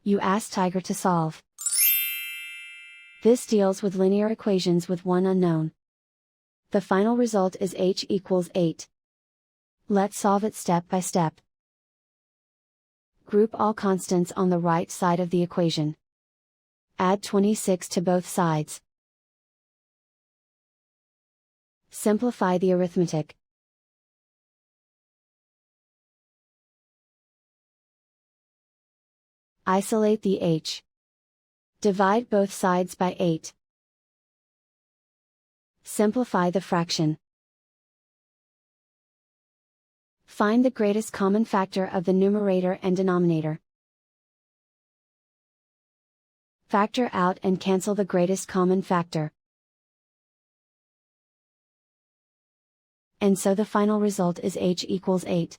You ask Tiger to solve. This deals with linear equations with one unknown. The final result is h equals 8. Let's solve it step by step. Group all constants on the right side of the equation. Add 26 to both sides. Simplify the arithmetic. Isolate the h. Divide both sides by 8. Simplify the fraction. Find the greatest common factor of the numerator and denominator. Factor out and cancel the greatest common factor. And so the final result is h equals 8.